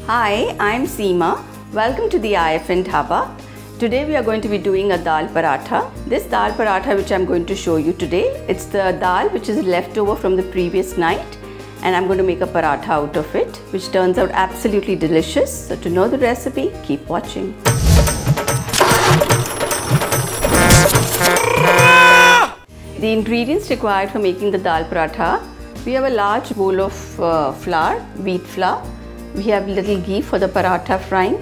Hi, I'm Seema. Welcome to the IFN Dhaba. Today we are going to be doing a dal paratha. This dal paratha which I'm going to show you today, it's the dal which is left over from the previous night, and I'm going to make a paratha out of it, which turns out absolutely delicious. So to know the recipe, keep watching. The ingredients required for making the dal paratha: we have a large bowl of flour, wheat flour. We have little ghee for the paratha frying.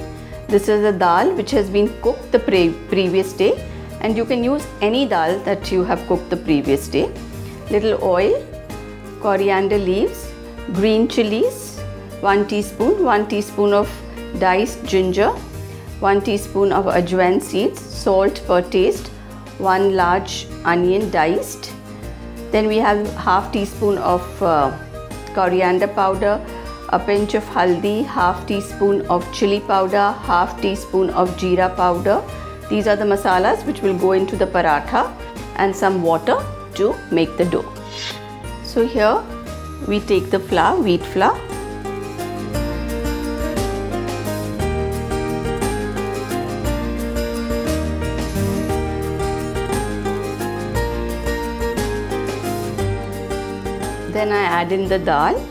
This is a dal which has been cooked the previous day, and you can use any dal that you have cooked the previous day. Little oil, coriander leaves, green chilies, 1 teaspoon of diced ginger, 1 teaspoon of ajwain seeds, salt per taste, 1 large onion diced. Then we have half teaspoon of coriander powder, a pinch of haldi, half teaspoon of chili powder, half teaspoon of jeera powder. These are the masalas which will go into the paratha, and some water to make the dough. So here we take the flour, wheat flour. Then I add in the dal.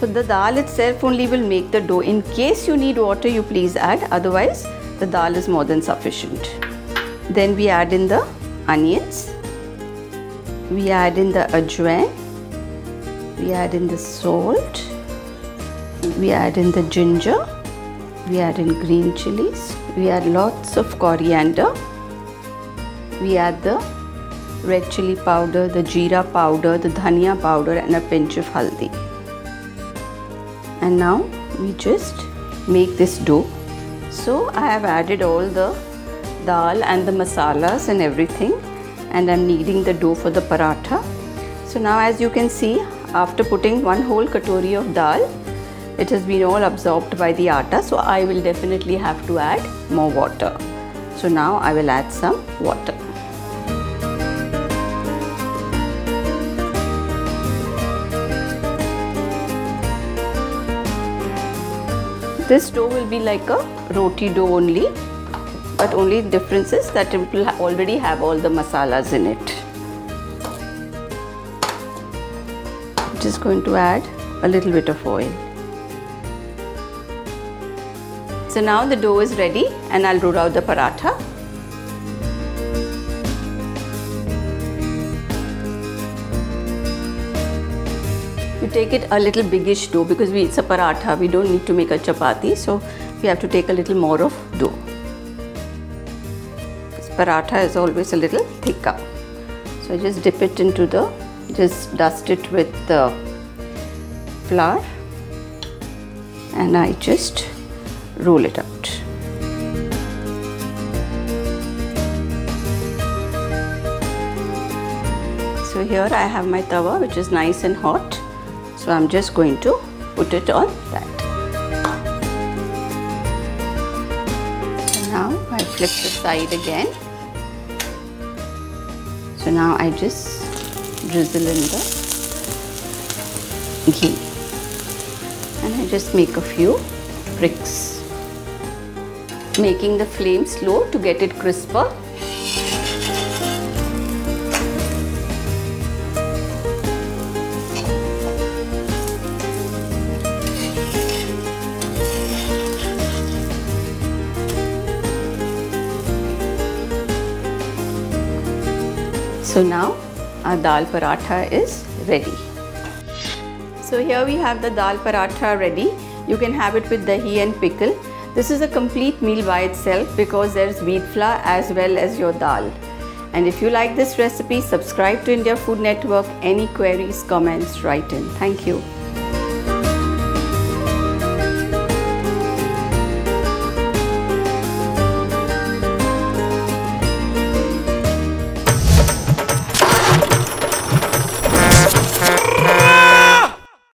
So the dal itself only will make the dough. In case you need water, you please add, otherwise the dal is more than sufficient. Then we add in the onions, we add in the ajwain, we add in the salt, we add in the ginger, we add in green chilies, we add lots of coriander, we add the red chili powder, the jeera powder, the dhania powder, and a pinch of haldi. And now we just make this dough. So I have added all the dal and the masalas and everything, and I'm kneading the dough for the paratha. So now, as you can see, after putting 1 whole katori of dal, it has been all absorbed by the atta, so I will definitely have to add more water. So now I will add some water. This dough will be like a roti dough only, but only difference is that it will already have all the masalas in it. I'm just going to add a little bit of oil. So now the dough is ready, and I'll roll out the paratha. You take it a little biggish dough, because it's a paratha, we don't need to make a chapati, so we have to take a little more of dough. This paratha is always a little thicker. So I just dip it into just dust it with the flour, and I just roll it out. So here I have my tawa, which is nice and hot. So I'm just going to put it on that. So now I flip the side again. So now I just drizzle in the ghee, and I just make a few pricks, making the flame slow to get it crisper. So now our dal paratha is ready. So here we have the dal paratha ready. You can have it with dahi and pickle. This is a complete meal by itself, because there is wheat flour as well as your dal. And if you like this recipe, subscribe to India Food Network. Any queries, comments, write in. Thank you.